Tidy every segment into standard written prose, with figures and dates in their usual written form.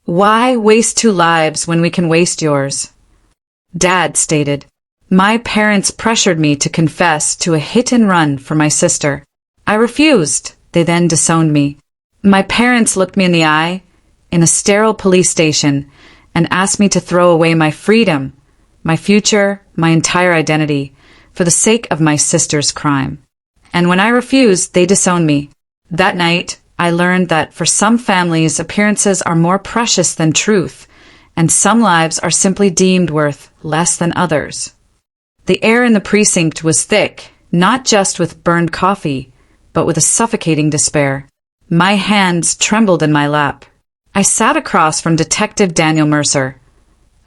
Why waste two lives when we can waste yours? Dad stated, my parents pressured me to confess to a hit and run for my sister. I refused. They then disowned me. My parents looked me in the eye in a sterile police station and asked me to throw away my freedom, my future, my entire identity, for the sake of my sister's crime. And when I refused, they disowned me. That night, I learned that for some families, appearances are more precious than truth, and some lives are simply deemed worth less than others. The air in the precinct was thick, not just with burned coffee, but with a suffocating despair. My hands trembled in my lap. I sat across from Detective Daniel Mercer,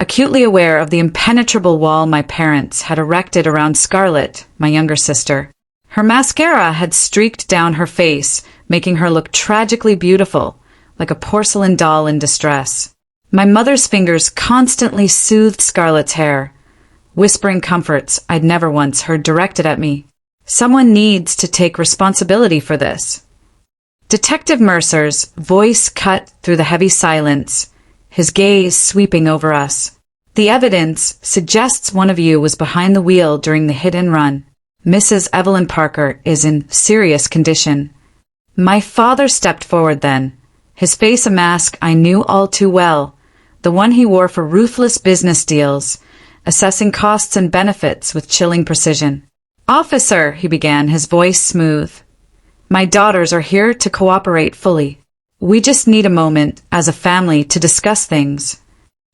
acutely aware of the impenetrable wall my parents had erected around Scarlett, my younger sister. Her mascara had streaked down her face, making her look tragically beautiful, like a porcelain doll in distress. My mother's fingers constantly soothed Scarlett's hair, whispering comforts I'd never once heard directed at me. Someone needs to take responsibility for this. Detective Mercer's voice cut through the heavy silence, his gaze sweeping over us. The evidence suggests one of you was behind the wheel during the hit and run. Mrs. Evelyn Parker is in serious condition. My father stepped forward then, his face a mask I knew all too well, the one he wore for ruthless business deals, assessing costs and benefits with chilling precision. Officer, he began, his voice smooth. My daughters are here to cooperate fully. We just need a moment as a family to discuss things.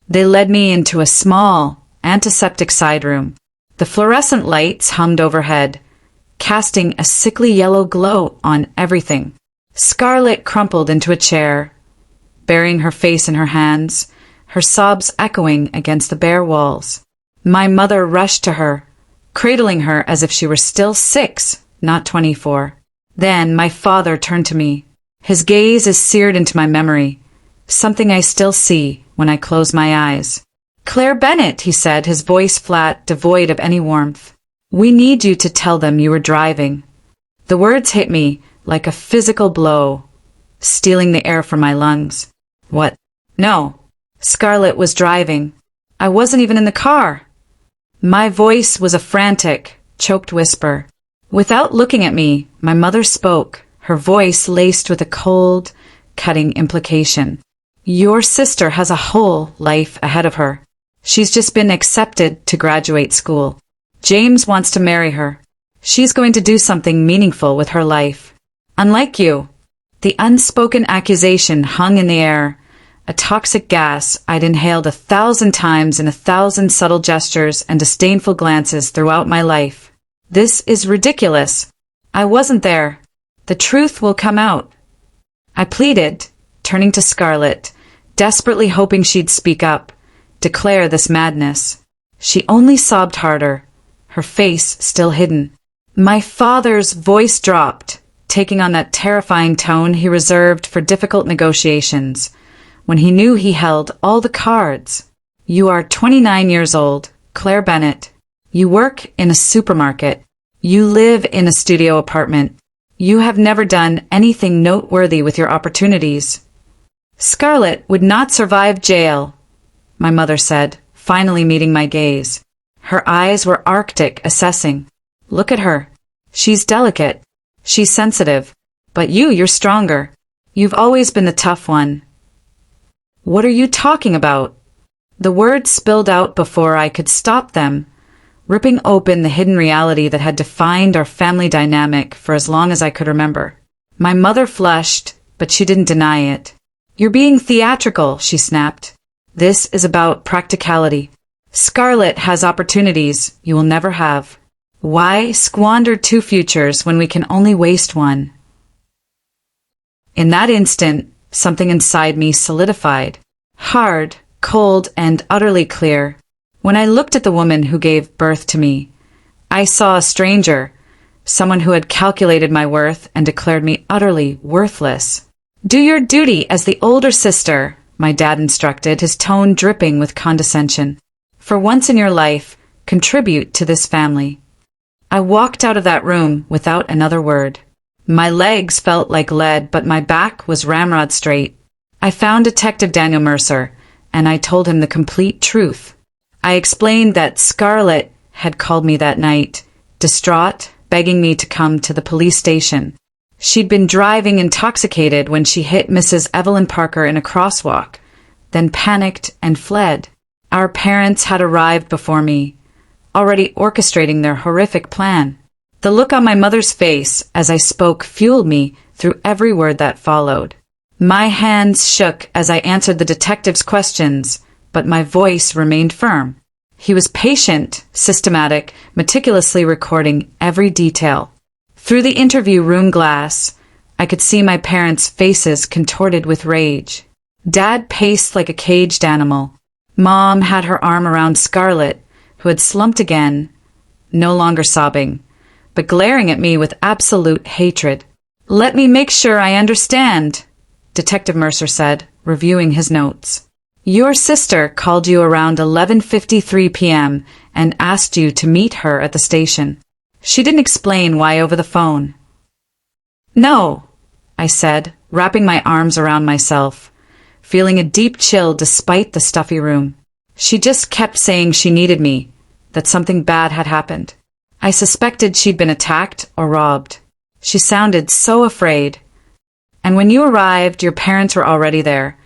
They led me into a small, antiseptic side room. The fluorescent lights hummed overhead, casting a sickly yellow glow on everything. Scarlett crumpled into a chair, burying her face in her hands, her sobs echoing against the bare walls. My mother rushed to her, cradling her as if she were still 6, not 24. Then my father turned to me. His gaze is seared into my memory, something I still see when I close my eyes. Claire Bennett, he said, his voice flat, devoid of any warmth. We need you to tell them you were driving. The words hit me like a physical blow, stealing the air from my lungs. What? No. Scarlett was driving. I wasn't even in the car. My voice was a frantic, choked whisper. Without looking at me, my mother spoke, her voice laced with a cold, cutting implication. Your sister has a whole life ahead of her. She's just been accepted to graduate school. James wants to marry her. She's going to do something meaningful with her life. Unlike you. The unspoken accusation hung in the air, a toxic gas I'd inhaled 1,000 times in 1,000 subtle gestures and disdainful glances throughout my life. This is ridiculous. I wasn't there. The truth will come out. I pleaded, turning to Scarlett, desperately hoping she'd speak up, declare this madness. She only sobbed harder, her face still hidden. My father's voice dropped, taking on that terrifying tone he reserved for difficult negotiations, when he knew he held all the cards. You are 29 years old, Claire Bennett. You work in a supermarket. You live in a studio apartment. You have never done anything noteworthy with your opportunities. Scarlett would not survive jail, my mother said, finally meeting my gaze. Her eyes were arctic, assessing. Look at her. She's delicate. She's sensitive. But you're stronger. You've always been the tough one. What are you talking about? The words spilled out before I could stop them, ripping open the hidden reality that had defined our family dynamic for as long as I could remember. My mother flushed, but she didn't deny it. You're being theatrical, she snapped. This is about practicality. Scarlett has opportunities you will never have. Why squander two futures when we can only waste one? In that instant, something inside me solidified. Hard, cold, and utterly clear. When I looked at the woman who gave birth to me, I saw a stranger, someone who had calculated my worth and declared me utterly worthless. Do your duty as the older sister, my dad instructed, his tone dripping with condescension. For once in your life, contribute to this family. I walked out of that room without another word. My legs felt like lead, but my back was ramrod straight. I found Detective Daniel Mercer, and I told him the complete truth. I explained that Scarlett had called me that night, distraught, begging me to come to the police station. She'd been driving intoxicated when she hit Mrs. Evelyn Parker in a crosswalk, then panicked and fled. Our parents had arrived before me, already orchestrating their horrific plan. The look on my mother's face as I spoke fueled me through every word that followed. My hands shook as I answered the detective's questions, but my voice remained firm. He was patient, systematic, meticulously recording every detail. Through the interview room glass, I could see my parents' faces contorted with rage. Dad paced like a caged animal. Mom had her arm around Scarlett, who had slumped again, no longer sobbing, but glaring at me with absolute hatred. "Let me make sure I understand," Detective Mercer said, reviewing his notes. "Your sister called you around 11:53 p.m. and asked you to meet her at the station. She didn't explain why over the phone." "No," I said, wrapping my arms around myself, feeling a deep chill despite the stuffy room. "She just kept saying she needed me, that something bad had happened. I suspected she'd been attacked or robbed. She sounded so afraid. And when you arrived, your parents were already there,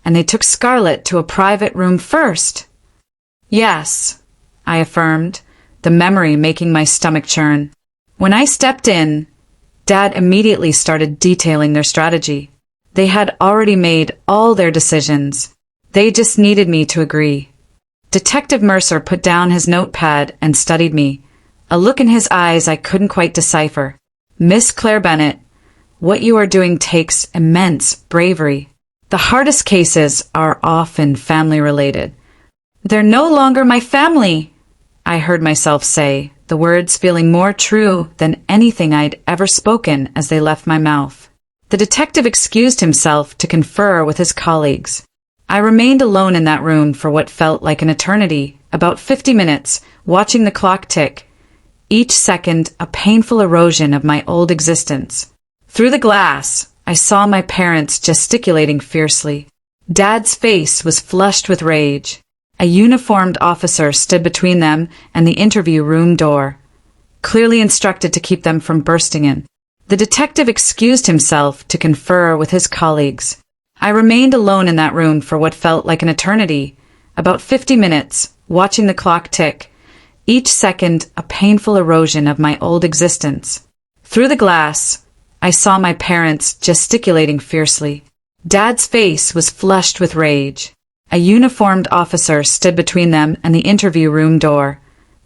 and they took Scarlett to a private room first." "Yes," I affirmed, the memory making my stomach churn. When I stepped in, Dad immediately started detailing their strategy. They had already made all their decisions. They just needed me to agree. Detective Mercer put down his notepad and studied me, a look in his eyes I couldn't quite decipher. "Miss Claire Bennett, what you are doing takes immense bravery. The hardest cases are often family-related." "They're no longer my family," I heard myself say, the words feeling more true than anything I'd ever spoken as they left my mouth. The detective excused himself to confer with his colleagues. I remained alone in that room for what felt like an eternity, about 50 minutes, watching the clock tick, each second a painful erosion of my old existence. Through the glass, I saw my parents gesticulating fiercely. Dad's face was flushed with rage. A uniformed officer stood between them and the interview room door, clearly instructed to keep them from bursting in. The detective excused himself to confer with his colleagues. I remained alone in that room for what felt like an eternity, about 50 minutes, watching the clock tick, each second a painful erosion of my old existence. Through the glass, I saw my parents gesticulating fiercely. Dad's face was flushed with rage. A uniformed officer stood between them and the interview room door,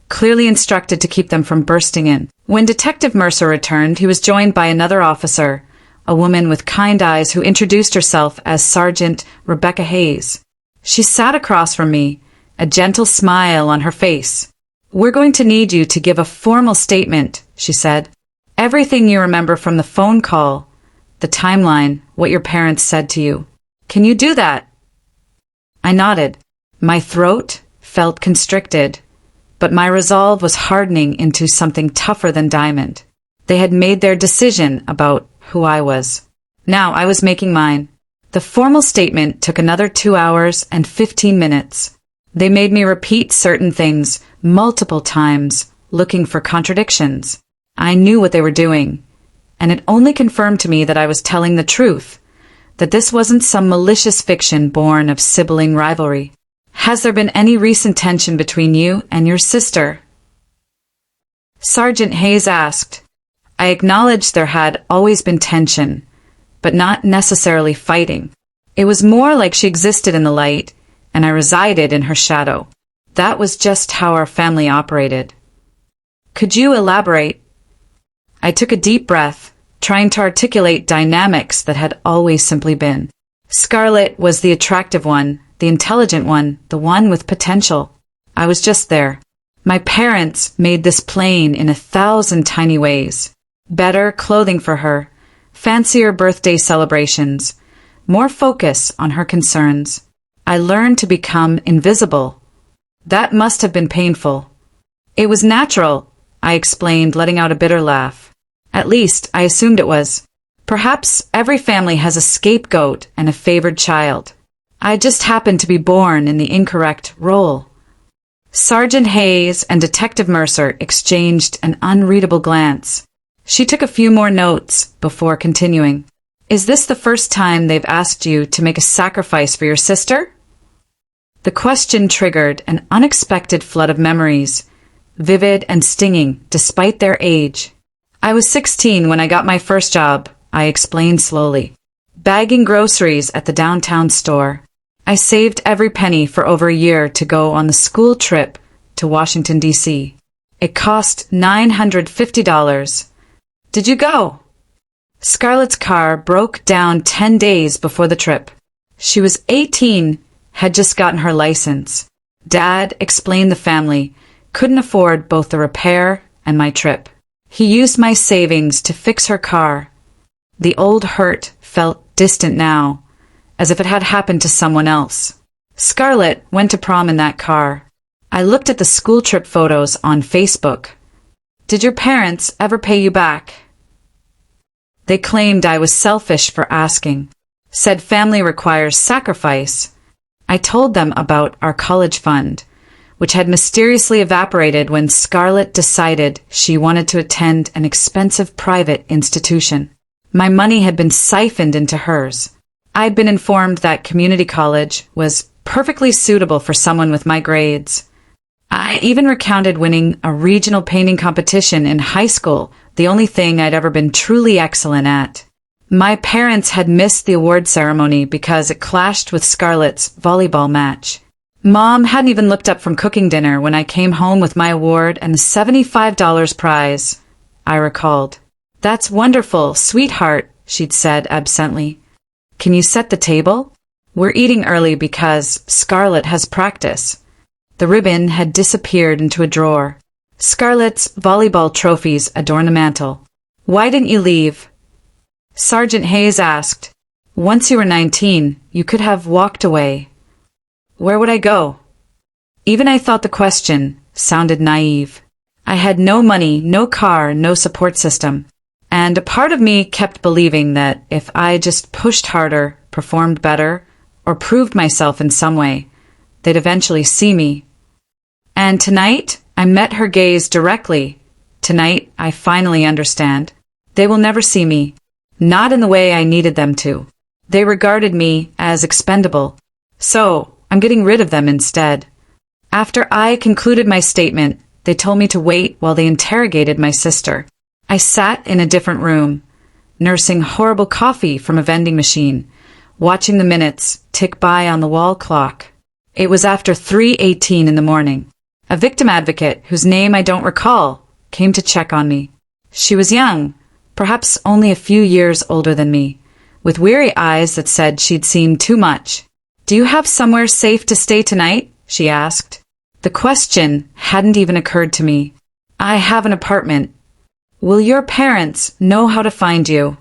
clearly instructed to keep them from bursting in. When Detective Mercer returned, he was joined by another officer, a woman with kind eyes who introduced herself as Sergeant Rebecca Hayes. She sat across from me, a gentle smile on her face. "We're going to need you to give a formal statement," she said. "Everything you remember from the phone call, the timeline, what your parents said to you. Can you do that?" I nodded. My throat felt constricted, but my resolve was hardening into something tougher than diamond. They had made their decision about who I was. Now I was making mine. The formal statement took another 2 hours and 15 minutes. They made me repeat certain things multiple times, looking for contradictions. I knew what they were doing, and it only confirmed to me that I was telling the truth, that this wasn't some malicious fiction born of sibling rivalry. "Has there been any recent tension between you and your sister?" Sergeant Hayes asked. I acknowledged there had always been tension, but not necessarily fighting. It was more like she existed in the light, and I resided in her shadow. That was just how our family operated. "Could you elaborate?" I took a deep breath, trying to articulate dynamics that had always simply been. Scarlett was the attractive one, the intelligent one, the one with potential. I was just there. My parents made this plain in 1,000 tiny ways. Better clothing for her, fancier birthday celebrations, more focus on her concerns. I learned to become invisible. That must have been painful. "It was natural," I explained, letting out a bitter laugh. At least, I assumed it was. Perhaps every family has a scapegoat and a favored child. I just happened to be born in the incorrect role. Sergeant Hayes and Detective Mercer exchanged an unreadable glance. She took a few more notes before continuing. Is this the first time they've asked you to make a sacrifice for your sister? The question triggered an unexpected flood of memories, vivid and stinging despite their age. I was 16 when I got my first job, I explained slowly. Bagging groceries at the downtown store. I saved every penny for over a year to go on the school trip to Washington, D.C. It cost $950. Did you go? Scarlett's car broke down 10 days before the trip. She was 18, had just gotten her license. Dad explained the family couldn't afford both the repair and my trip. He used my savings to fix her car. The old hurt felt distant now, as if it had happened to someone else. Scarlett went to prom in that car. I looked at the school trip photos on Facebook. Did your parents ever pay you back? They claimed I was selfish for asking. Said family requires sacrifice. I told them about our college fund, which had mysteriously evaporated when Scarlett decided she wanted to attend an expensive private institution. My money had been siphoned into hers. I'd been informed that community college was perfectly suitable for someone with my grades. I even recounted winning a regional painting competition in high school, the only thing I'd ever been truly excellent at. My parents had missed the award ceremony because it clashed with Scarlett's volleyball match. Mom hadn't even looked up from cooking dinner when I came home with my award and the $75 prize, I recalled. That's wonderful, sweetheart, she'd said absently. Can you set the table? We're eating early because Scarlett has practice. The ribbon had disappeared into a drawer. Scarlett's volleyball trophies adorn the mantel. Why didn't you leave? Sergeant Hayes asked. Once you were 19, you could have walked away. Where would I go? Even I thought the question sounded naive. I had no money, no car, no support system. And a part of me kept believing that if I just pushed harder, performed better, or proved myself in some way, they'd eventually see me. And tonight, I met her gaze directly. Tonight, I finally understand. They will never see me. Not in the way I needed them to. They regarded me as expendable. So, I'm getting rid of them instead. After I concluded my statement, they told me to wait while they interrogated my sister. I sat in a different room, nursing horrible coffee from a vending machine, watching the minutes tick by on the wall clock. It was after 3:18 in the morning. A victim advocate, whose name I don't recall, came to check on me. She was young, perhaps only a few years older than me, with weary eyes that said she'd seen too much. Do you have somewhere safe to stay tonight? She asked. The question hadn't even occurred to me. I have an apartment. Will your parents know how to find you?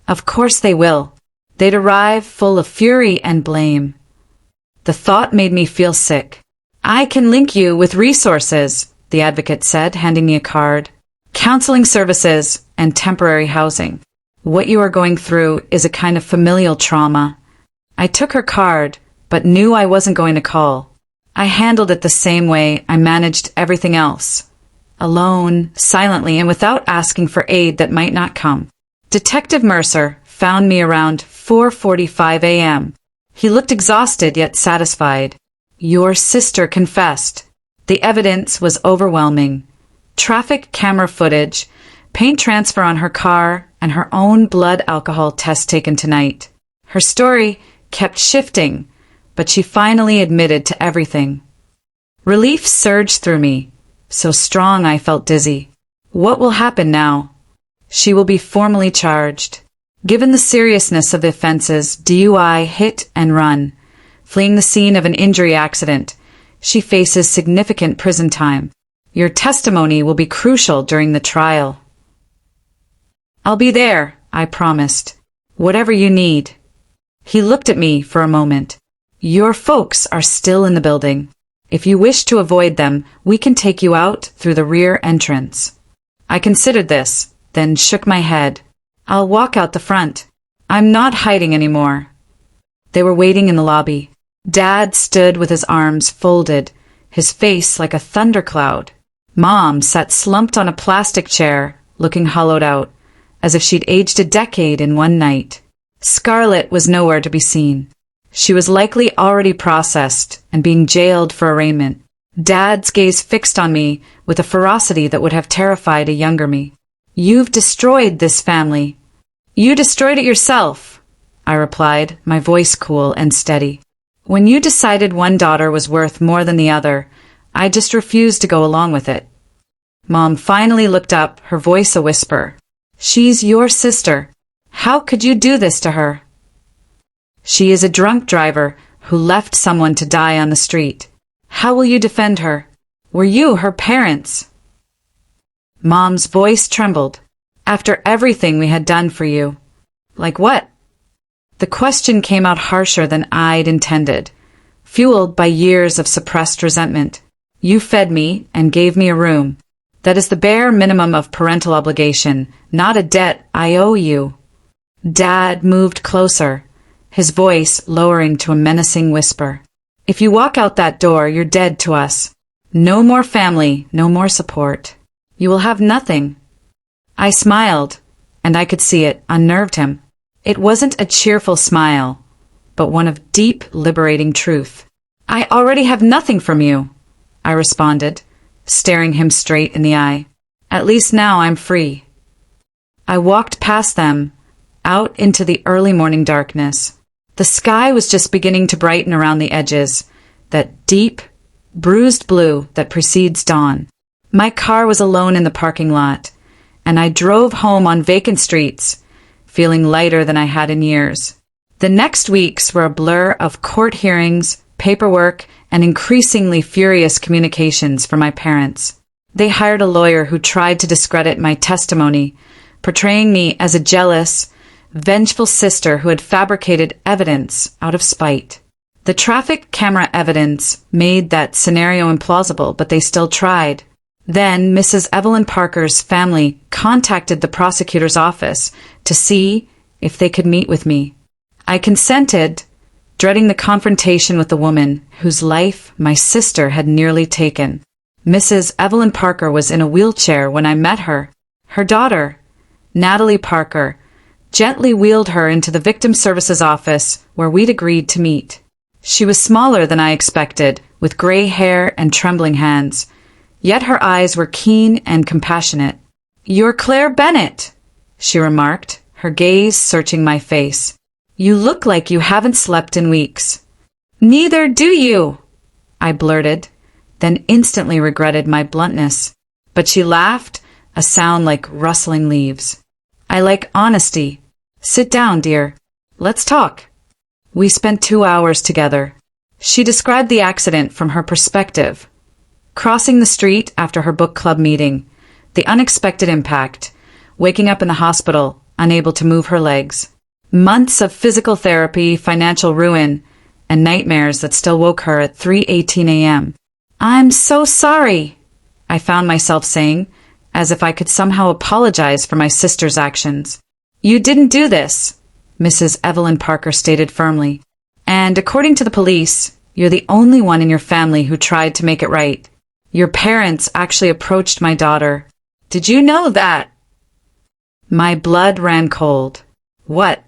Of course they will. They'd arrive full of fury and blame. The thought made me feel sick. I can link you with resources, the advocate said, handing me a card. Counseling services and temporary housing. What you are going through is a kind of familial trauma. I took her card, but knew I wasn't going to call. I handled it the same way I managed everything else. Alone, silently, and without asking for aid that might not come. Detective Mercer found me around 4:45 a.m. He looked exhausted yet satisfied. Your sister confessed. The evidence was overwhelming. Traffic camera footage, paint transfer on her car, and her own blood alcohol test taken tonight. Her story kept shifting, but she finally admitted to everything. Relief surged through me, so strong I felt dizzy. What will happen now? She will be formally charged. Given the seriousness of the offenses, DUI, hit and run, fleeing the scene of an injury accident, she faces significant prison time. Your testimony will be crucial during the trial. I'll be there, I promised. Whatever you need. He looked at me for a moment. Your folks are still in the building. If you wish to avoid them, we can take you out through the rear entrance. I considered this, then shook my head. I'll walk out the front. I'm not hiding anymore. They were waiting in the lobby. Dad stood with his arms folded, his face like a thundercloud. Mom sat slumped on a plastic chair, looking hollowed out, as if she'd aged a decade in one night. Scarlett was nowhere to be seen. She was likely already processed and being jailed for arraignment. Dad's gaze fixed on me with a ferocity that would have terrified a younger me. You've destroyed this family. You destroyed it yourself, I replied, my voice cool and steady. When you decided one daughter was worth more than the other, I just refused to go along with it. Mom finally looked up, her voice a whisper. She's your sister. How could you do this to her? She is a drunk driver who left someone to die on the street. How will you defend her? Were you her parents? Mom's voice trembled. After everything we had done for you. Like what? The question came out harsher than I'd intended, fueled by years of suppressed resentment. You fed me and gave me a room. That is the bare minimum of parental obligation, not a debt I owe you. Dad moved closer, his voice lowering to a menacing whisper. If you walk out that door, you're dead to us. No more family, no more support. You will have nothing. I smiled, and I could see it unnerved him. It wasn't a cheerful smile, but one of deep, liberating truth. I already have nothing from you, I responded, staring him straight in the eye. At least now I'm free. I walked past them, out into the early morning darkness. The sky was just beginning to brighten around the edges, that deep, bruised blue that precedes dawn. My car was alone in the parking lot, and I drove home on vacant streets, feeling lighter than I had in years. The next weeks were a blur of court hearings, paperwork, and increasingly furious communications from my parents. They hired a lawyer who tried to discredit my testimony, portraying me as a jealous, vengeful sister who had fabricated evidence out of spite. The traffic camera evidence made that scenario implausible, but they still tried. Then Mrs. Evelyn Parker's family contacted the prosecutor's office to see if they could meet with me. I consented, dreading the confrontation with the woman whose life my sister had nearly taken. Mrs. Evelyn Parker was in a wheelchair when I met her. Her daughter, Natalie Parker, gently wheeled her into the victim services office where we'd agreed to meet. She was smaller than I expected, with gray hair and trembling hands. Yet her eyes were keen and compassionate. "You're Claire Bennett," she remarked, her gaze searching my face. "You look like you haven't slept in weeks." "Neither do you," I blurted, then instantly regretted my bluntness. But she laughed, a sound like rustling leaves. "I like honesty. Sit down, dear. Let's talk." We spent 2 hours together. She described the accident from her perspective. Crossing the street after her book club meeting, the unexpected impact, waking up in the hospital, unable to move her legs. Months of physical therapy, financial ruin, and nightmares that still woke her at 3:18 a.m. "I'm so sorry," I found myself saying, as if I could somehow apologize for my sister's actions. "You didn't do this," Mrs. Evelyn Parker stated firmly. "And according to the police, you're the only one in your family who tried to make it right. Your parents actually approached my daughter. Did you know that?" My blood ran cold. "What?"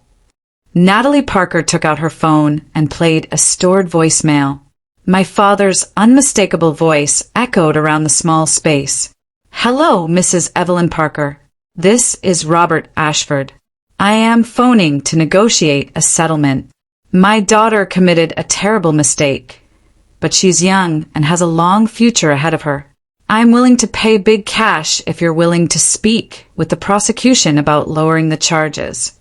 Natalie Parker took out her phone and played a stored voicemail. My father's unmistakable voice echoed around the small space. "Hello, Mrs. Evelyn Parker. This is Robert Ashford. I am phoning to negotiate a settlement. My daughter committed a terrible mistake, but she's young and has a long future ahead of her. I'm willing to pay big cash if you're willing to speak with the prosecution about lowering the charges."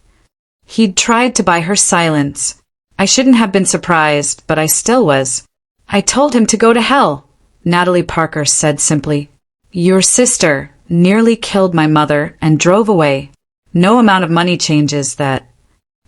He'd tried to buy her silence. I shouldn't have been surprised, but I still was. "I told him to go to hell," Natalie Parker said simply. "Your sister nearly killed my mother and drove away. No amount of money changes that."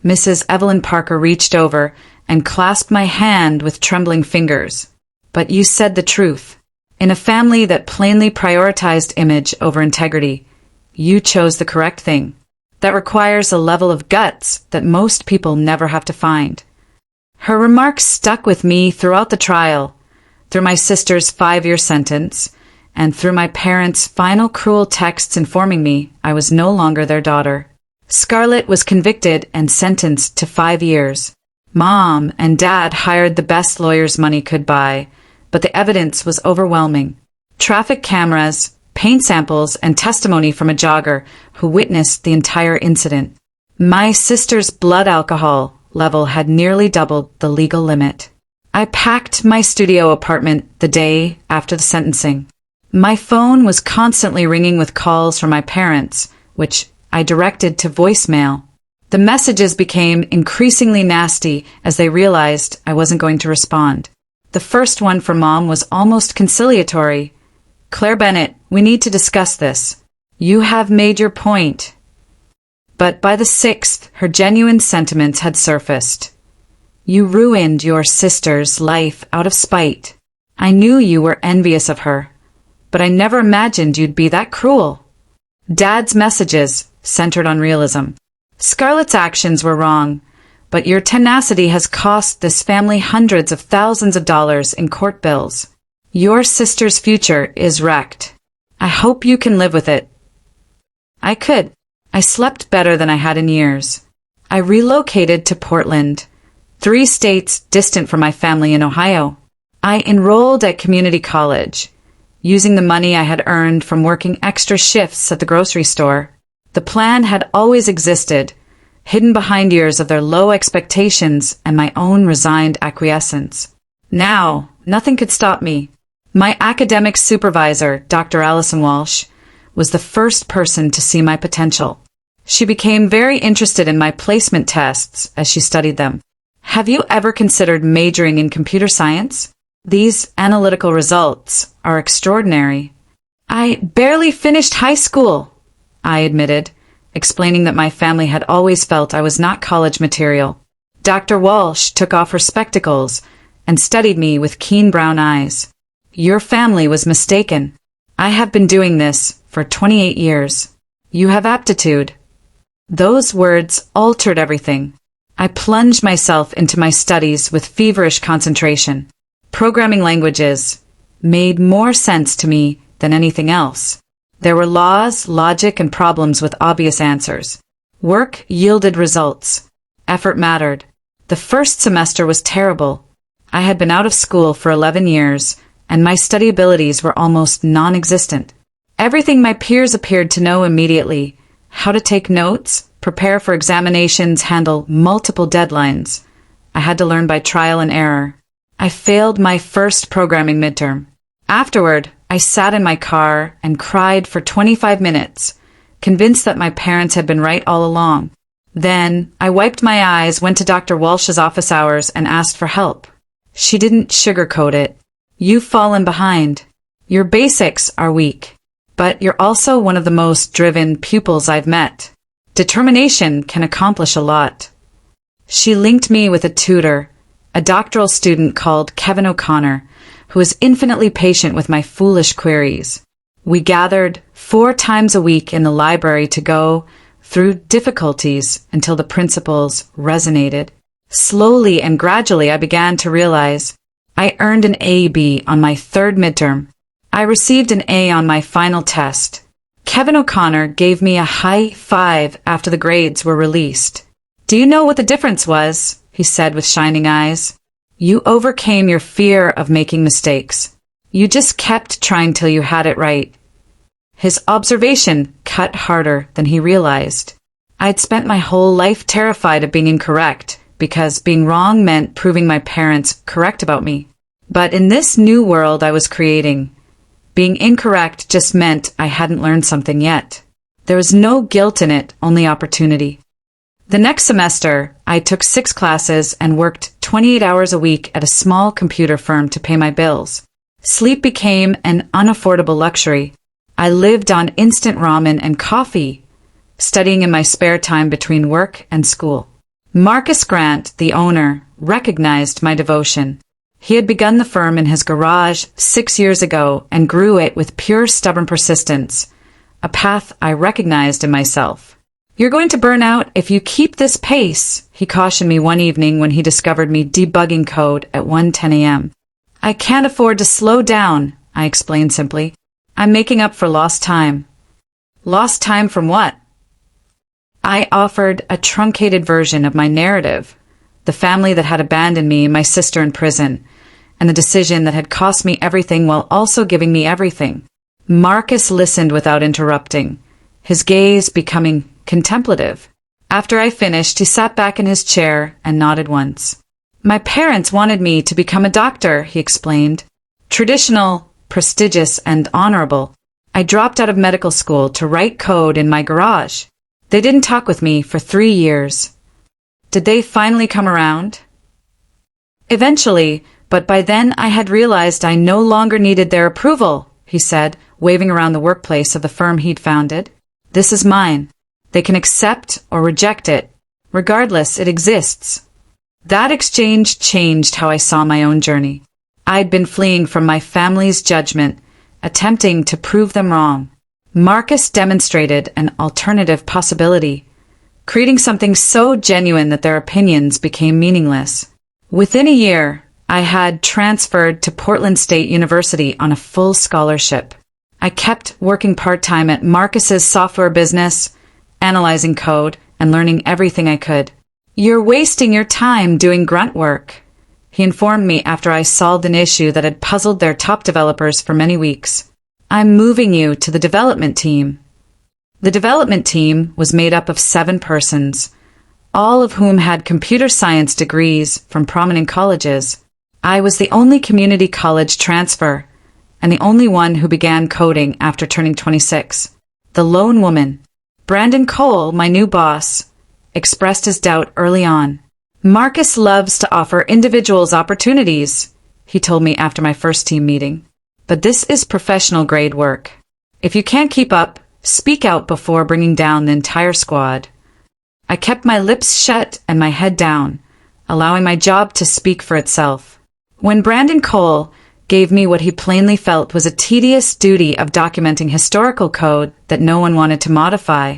Mrs. Evelyn Parker reached over and clasped my hand with trembling fingers. "But you said the truth. In a family that plainly prioritized image over integrity, you chose the correct thing. that requires a level of guts that most people never have to find. Her remarks stuck with me throughout the trial, through my sister's 5-year sentence, and through my parents' final cruel texts informing me I was no longer their daughter. Scarlett was convicted and sentenced to 5 years. Mom and Dad hired the best lawyers money could buy, but the evidence was overwhelming. Traffic cameras, paint samples, and testimony from a jogger who witnessed the entire incident. My sister's blood alcohol level had nearly doubled the legal limit. I packed my studio apartment the day after the sentencing. My phone was constantly ringing with calls from my parents, which I directed to voicemail. The messages became increasingly nasty as they realized I wasn't going to respond. The first one from Mom was almost conciliatory. "Claire Bennett, we need to discuss this. You have made your point." But by the 6th, her genuine sentiments had surfaced. "You ruined your sister's life out of spite. I knew you were envious of her, but I never imagined you'd be that cruel." Dad's messages centered on realism. "Scarlett's actions were wrong, but your tenacity has cost this family hundreds of thousands of dollars in court bills. Your sister's future is wrecked. I hope you can live with it." I could. I slept better than I had in years. I relocated to Portland, 3 states distant from my family in Ohio. I enrolled at community college, using the money I had earned from working extra shifts at the grocery store. The plan had always existed, hidden behind years of their low expectations and my own resigned acquiescence. Now, nothing could stop me. My academic supervisor, Dr. Allison Walsh, was the first person to see my potential. She became very interested in my placement tests as she studied them. "Have you ever considered majoring in computer science? These analytical results are extraordinary." "I barely finished high school," I admitted, explaining that my family had always felt I was not college material. Dr. Walsh took off her spectacles and studied me with keen brown eyes. "Your family was mistaken. I have been doing this for 28 years. You have aptitude." Those words altered everything. I plunged myself into my studies with feverish concentration. Programming languages made more sense to me than anything else. There were laws, logic, and problems with obvious answers. Work yielded results. Effort mattered. The first semester was terrible. I had been out of school for 11 years, and my study abilities were almost non-existent. Everything my peers appeared to know immediately: how to take notes, prepare for examinations, handle multiple deadlines. I had to learn by trial and error. I failed my first programming midterm. Afterward, I sat in my car and cried for 25 minutes, convinced that my parents had been right all along. Then, I wiped my eyes, went to Dr. Walsh's office hours, and asked for help. She didn't sugarcoat it. "You've fallen behind. Your basics are weak, but you're also one of the most driven pupils I've met. Determination can accomplish a lot." She linked me with a tutor, a doctoral student called Kevin O'Connor, who was infinitely patient with my foolish queries. We gathered 4 times a week in the library to go through difficulties until the principles resonated. Slowly and gradually I began to realize I earned an A/B on my 3rd midterm. I received an A on my final test. Kevin O'Connor gave me a high 5 after the grades were released. "Do you know what the difference was?" he said with shining eyes. "You overcame your fear of making mistakes. You just kept trying till you had it right." His observation cut harder than he realized. I'd spent my whole life terrified of being incorrect, because being wrong meant proving my parents correct about me. But in this new world I was creating, being incorrect just meant I hadn't learned something yet. There was no guilt in it, only opportunity. The next semester, I took 6 classes and worked 28 hours a week at a small computer firm to pay my bills. Sleep became an unaffordable luxury. I lived on instant ramen and coffee, studying in my spare time between work and school. Marcus Grant, the owner, recognized my devotion. He had begun the firm in his garage 6 years ago and grew it with pure stubborn persistence, a path I recognized in myself. "You're going to burn out if you keep this pace," he cautioned me one evening when he discovered me debugging code at 1:10 a.m. "I can't afford to slow down," I explained simply. "I'm making up for lost time." "Lost time from what?" I offered a truncated version of my narrative, the family that had abandoned me and my sister in prison, and the decision that had cost me everything while also giving me everything. Marcus listened without interrupting, his gaze becoming contemplative. After I finished, he sat back in his chair and nodded once. "My parents wanted me to become a doctor," he explained. "Traditional, prestigious, and honorable. I dropped out of medical school to write code in my garage. They didn't talk with me for 3 years. Did they finally come around?" "Eventually, but by then I had realized I no longer needed their approval," he said, waving around the workplace of the firm he'd founded. "This is mine. They can accept or reject it. Regardless, it exists." That exchange changed how I saw my own journey. I'd been fleeing from my family's judgment, attempting to prove them wrong. Marcus demonstrated an alternative possibility, creating something so genuine that their opinions became meaningless. Within a year, I had transferred to Portland State University on a full scholarship. I kept working part-time at Marcus's software business, analyzing code and learning everything I could. "You're wasting your time doing grunt work," he informed me after I solved an issue that had puzzled their top developers for many weeks. "I'm moving you to the development team." The development team was made up of 7 persons, all of whom had computer science degrees from prominent colleges. I was the only community college transfer, and the only one who began coding after turning 26. The lone woman. Brandon Cole, my new boss, expressed his doubt early on. "Marcus loves to offer individuals opportunities," he told me after my first team meeting. "But this is professional-grade work. If you can't keep up, speak out before bringing down the entire squad." I kept my lips shut and my head down, allowing my job to speak for itself. When Brandon Cole gave me what he plainly felt was a tedious duty of documenting historical code that no one wanted to modify,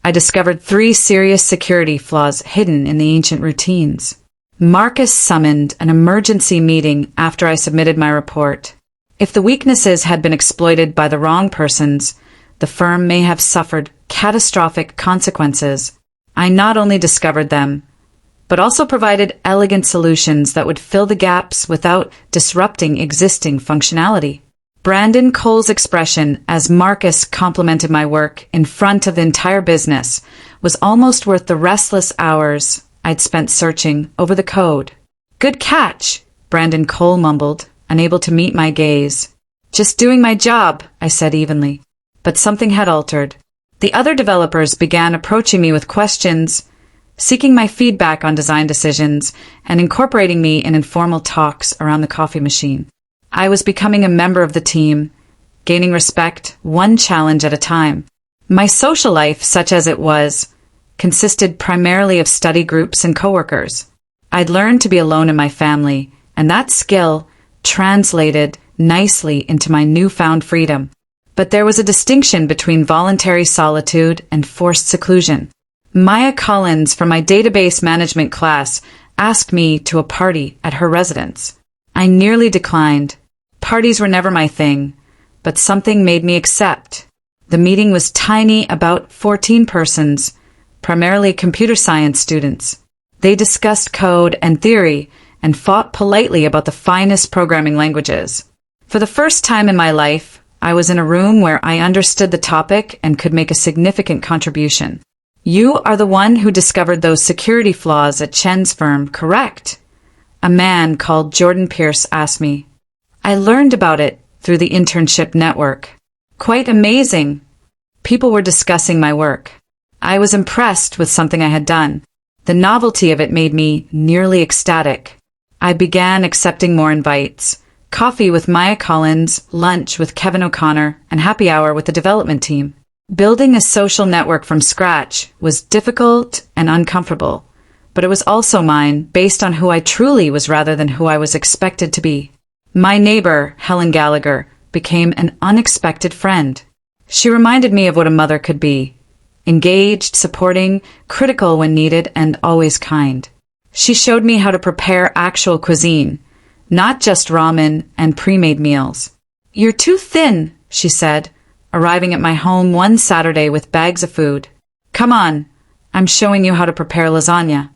I discovered 3 serious security flaws hidden in the ancient routines. Marcus summoned an emergency meeting after I submitted my report. If the weaknesses had been exploited by the wrong persons, the firm may have suffered catastrophic consequences. I not only discovered them, but also provided elegant solutions that would fill the gaps without disrupting existing functionality. Brandon Cole's expression as Marcus complimented my work in front of the entire business was almost worth the restless hours I'd spent searching over the code. "Good catch," Brandon Cole mumbled, unable to meet my gaze. "Just doing my job," I said evenly. But something had altered. The other developers began approaching me with questions, seeking my feedback on design decisions, and incorporating me in informal talks around the coffee machine. I was becoming a member of the team, gaining respect one challenge at a time. My social life, such as it was, consisted primarily of study groups and coworkers. I'd learned to be alone in my family, and that skill translated nicely into my newfound freedom. But there was a distinction between voluntary solitude and forced seclusion. Maya Collins from my database management class asked me to a party at her residence. I nearly declined. Parties were never my thing, but something made me accept. The meeting was tiny, about 14 persons, primarily computer science students. They discussed code and theory and fought politely about the finest programming languages. For the first time in my life, I was in a room where I understood the topic and could make a significant contribution. "You are the one who discovered those security flaws at Chen's firm, correct?" A man called Jordan Pierce asked me. "I learned about it through the internship network." Quite amazing. People were discussing my work. I was impressed with something I had done. The novelty of it made me nearly ecstatic. I began accepting more invites. Coffee with Maya Collins, lunch with Kevin O'Connor, and happy hour with the development team. Building a social network from scratch was difficult and uncomfortable, but it was also mine based on who I truly was rather than who I was expected to be. My neighbor, Helen Gallagher, became an unexpected friend. She reminded me of what a mother could be, engaged, supporting, critical when needed, and always kind. She showed me how to prepare actual cuisine, not just ramen and pre-made meals. "You're too thin," she said, arriving at my home one Saturday with bags of food. "Come on, I'm showing you how to prepare lasagna."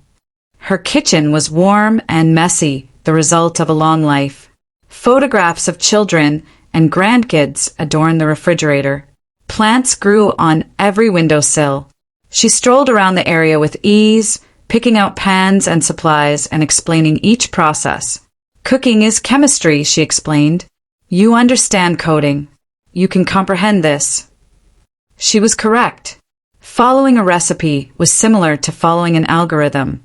Her kitchen was warm and messy, the result of a long life. Photographs of children and grandkids adorned the refrigerator. Plants grew on every windowsill. She strolled around the area with ease, picking out pans and supplies and explaining each process. "Cooking is chemistry," she explained. "You understand coding. You can comprehend this." She was correct. Following a recipe was similar to following an algorithm.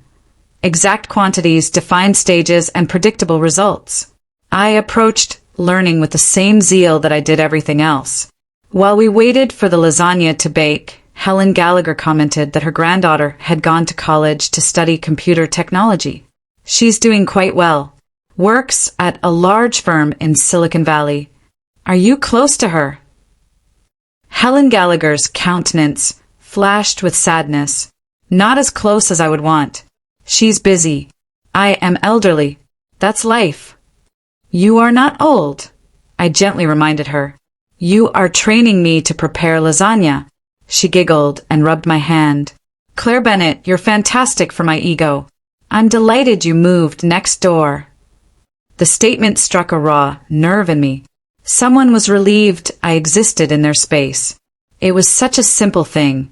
Exact quantities, defined stages, and predictable results. I approached learning with the same zeal that I did everything else. While we waited for the lasagna to bake, Helen Gallagher commented that her granddaughter had gone to college to study computer technology. "She's doing quite well. Works at a large firm in Silicon Valley. Are you close to her?" Helen Gallagher's countenance flashed with sadness. "Not as close as I would want. She's busy. I am elderly. That's life." "You are not old," I gently reminded her. "You are training me to prepare lasagna." She giggled and rubbed my hand. "Claire Bennett, you're fantastic for my ego. I'm delighted you moved next door." The statement struck a raw nerve in me. Someone was relieved I existed in their space. It was such a simple thing,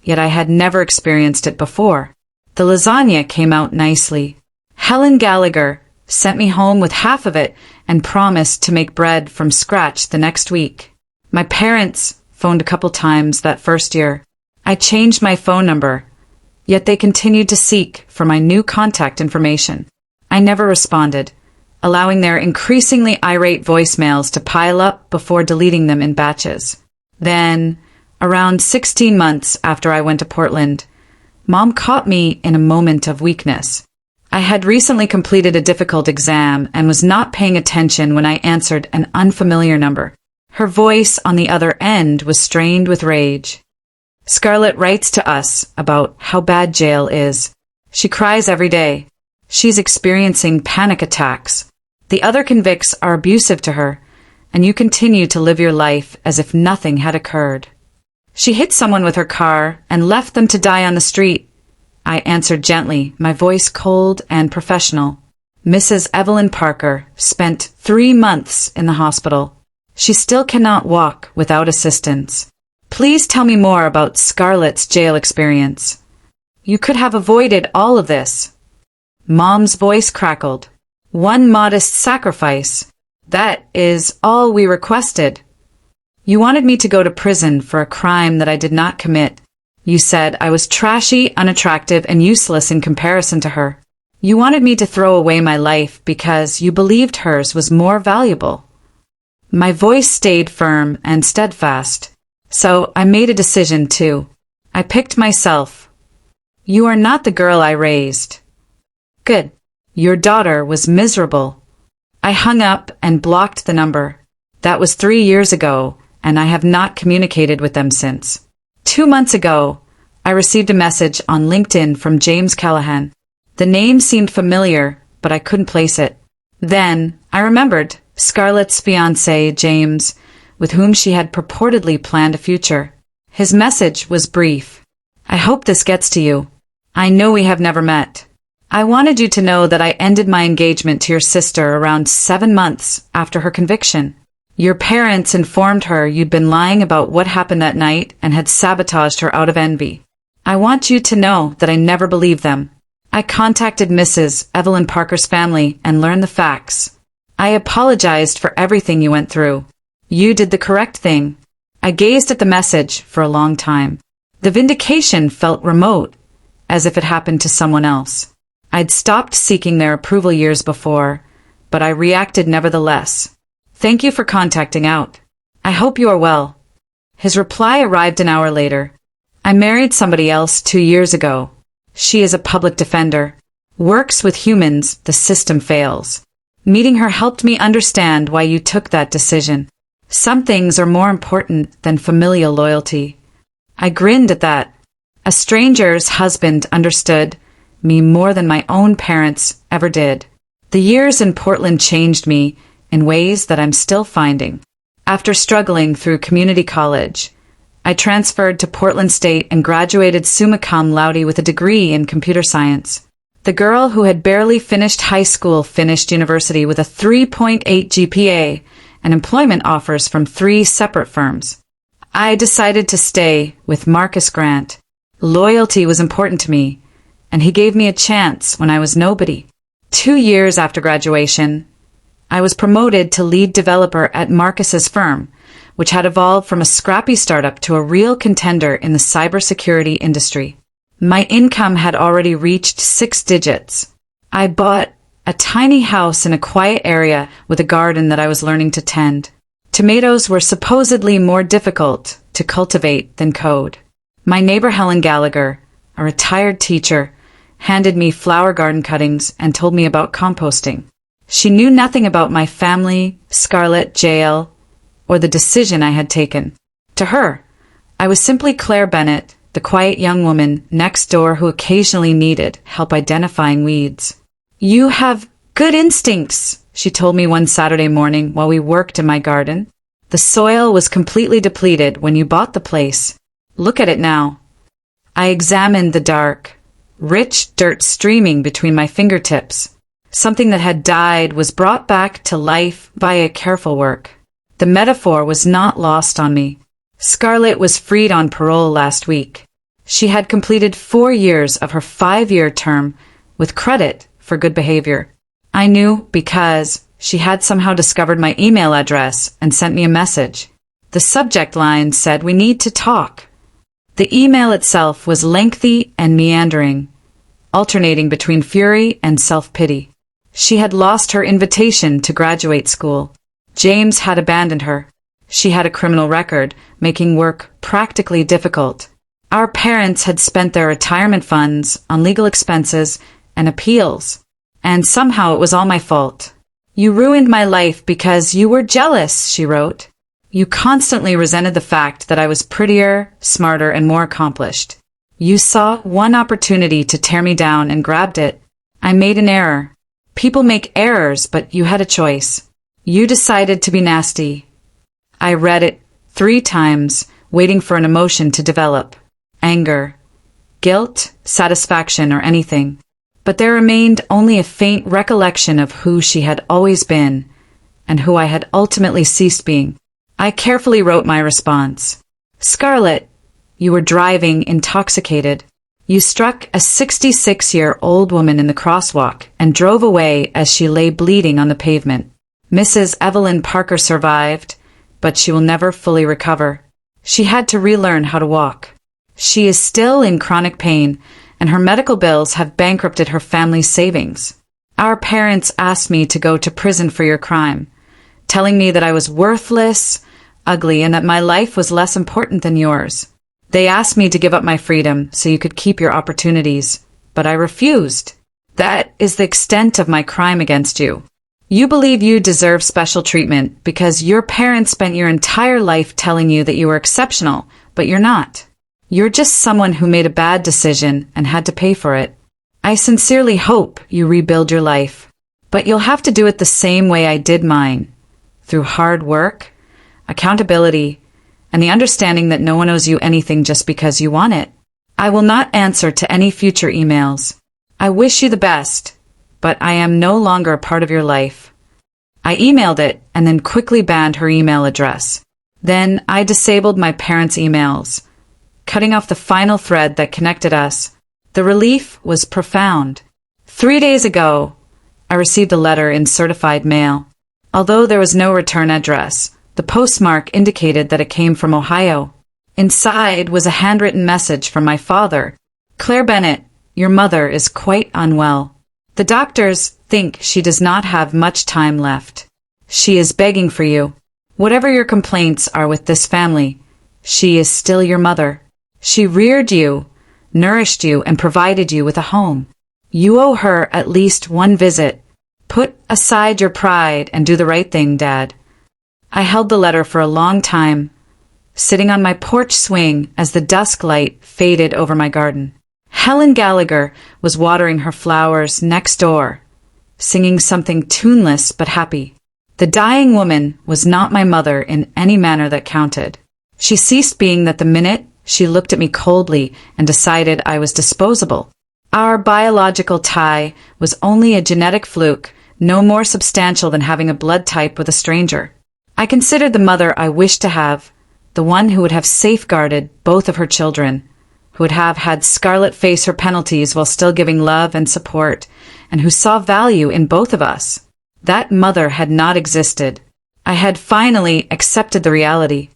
yet I had never experienced it before. The lasagna came out nicely. Helen Gallagher sent me home with half of it and promised to make bread from scratch the next week. My parents phoned a couple times that first year. I changed my phone number, yet they continued to seek for my new contact information. I never responded, allowing their increasingly irate voicemails to pile up before deleting them in batches. Then, around 16 months after I went to Portland, Mom caught me in a moment of weakness. I had recently completed a difficult exam and was not paying attention when I answered an unfamiliar number. Her voice on the other end was strained with rage. "Scarlett writes to us about how bad jail is. She cries every day. She's experiencing panic attacks. The other convicts are abusive to her, and you continue to live your life as if nothing had occurred. She hit someone with her car and left them to die on the street." I answered gently, my voice cold and professional. "Mrs. Evelyn Parker spent 3 months in the hospital. She still cannot walk without assistance. Please tell me more about Scarlett's jail experience. You could have avoided all of this." Mom's voice crackled. "One modest sacrifice. That is all we requested. You wanted me to go to prison for a crime that I did not commit. You said I was trashy, unattractive, and useless in comparison to her. You wanted me to throw away my life because you believed hers was more valuable." My voice stayed firm and steadfast. So I made a decision too. I picked myself. "You are not the girl I raised." "Good. Your daughter was miserable." I hung up and blocked the number. That was 3 years ago, and I have not communicated with them since. 2 months ago, I received a message on LinkedIn from James Callahan. The name seemed familiar, but I couldn't place it. Then I remembered Scarlett's fiancé, James, with whom she had purportedly planned a future. His message was brief. "I hope this gets to you. I know we have never met. I wanted you to know that I ended my engagement to your sister around 7 months after her conviction. Your parents informed her you'd been lying about what happened that night and had sabotaged her out of envy. I want you to know that I never believed them. I contacted Mrs. Evelyn Parker's family and learned the facts. I apologized for everything you went through. You did the correct thing." I gazed at the message for a long time. The vindication felt remote, as if it happened to someone else. I'd stopped seeking their approval years before, but I reacted nevertheless. "Thank you for contacting out. I hope you are well." His reply arrived an hour later. "I married somebody else 2 years ago. She is a public defender. Works with humans, the system fails. Meeting her helped me understand why you took that decision. Some things are more important than familial loyalty." I grinned at that, A stranger's husband understood me more than my own parents ever did. The years in Portland changed me in ways that I'm still finding. After struggling through community college, I transferred to Portland State and graduated summa cum laude with a degree in computer science. The girl who had barely finished high school finished university with a 3.8 GPA and employment offers from 3 separate firms. I decided to stay with Marcus Grant. Loyalty was important to me, and he gave me a chance when I was nobody. 2 years after graduation, I was promoted to lead developer at Marcus's firm, which had evolved from a scrappy startup to a real contender in the cybersecurity industry. My income had already reached 6 digits. I bought a tiny house in a quiet area with a garden that I was learning to tend. Tomatoes were supposedly more difficult to cultivate than code. My neighbor Helen Gallagher, a retired teacher, handed me flower garden cuttings and told me about composting. She knew nothing about my family, Scarlett, jail, or the decision I had taken. To her, I was simply Claire Bennett, the quiet young woman next door who occasionally needed help identifying weeds. "You have good instincts," she told me one Saturday morning while we worked in my garden. "The soil was completely depleted when you bought the place. Look at it now." I examined the dark, rich dirt streaming between my fingertips. Something that had died was brought back to life via careful work. The metaphor was not lost on me. Scarlett was freed on parole last week. She had completed 4 years of her 5-year term with credit for good behavior. I knew because she had somehow discovered my email address and sent me a message. The subject line said, "We need to talk." The email itself was lengthy and meandering, alternating between fury and self-pity. She had lost her invitation to graduate school. James had abandoned her. She had a criminal record, making work practically difficult. Our parents had spent their retirement funds on legal expenses and appeals, and somehow it was all my fault. "You ruined my life because you were jealous," she wrote. "You constantly resented the fact that I was prettier, smarter, and more accomplished. You saw one opportunity to tear me down and grabbed it. I made an error. People make errors, but you had a choice. You decided to be nasty." I read it 3 times, waiting for an emotion to develop. Anger, guilt, satisfaction, or anything. But there remained only a faint recollection of who she had always been, and who I had ultimately ceased being. I carefully wrote my response. "Scarlett, you were driving intoxicated. You struck a 66-year-old woman in the crosswalk and drove away as she lay bleeding on the pavement. Mrs. Evelyn Parker survived, but she will never fully recover. She had to relearn how to walk. She is still in chronic pain, and her medical bills have bankrupted her family's savings. Our parents asked me to go to prison for your crime, telling me that I was worthless, ugly, and that my life was less important than yours. They asked me to give up my freedom so you could keep your opportunities, but I refused. That is the extent of my crime against you. You believe you deserve special treatment because your parents spent your entire life telling you that you were exceptional, but you're not. You're just someone who made a bad decision and had to pay for it. I sincerely hope you rebuild your life, but you'll have to do it the same way I did mine, through hard work, accountability, and the understanding that no one owes you anything just because you want it. I will not answer to any future emails. I wish you the best, but I am no longer a part of your life." I emailed it and then quickly banned her email address. Then I disabled my parents' emails, cutting off the final thread that connected us. The relief was profound. 3 days ago, I received a letter in certified mail. Although there was no return address, the postmark indicated that it came from Ohio. Inside was a handwritten message from my father. "Claire Bennett, your mother is quite unwell. The doctors think she does not have much time left. She is begging for you. Whatever your complaints are with this family, she is still your mother. She reared you, nourished you, and provided you with a home. You owe her at least one visit. Put aside your pride and do the right thing, Dad." I held the letter for a long time, sitting on my porch swing as the dusk light faded over my garden. Helen Gallagher was watering her flowers next door, singing something tuneless but happy. The dying woman was not my mother in any manner that counted. She ceased being that the minute she looked at me coldly and decided I was disposable. Our biological tie was only a genetic fluke, no more substantial than having a blood type with a stranger. I considered the mother I wished to have, the one who would have safeguarded both of her children, who would have had Scarlet face her penalties while still giving love and support, and who saw value in both of us. That mother had not existed. I had finally accepted the reality.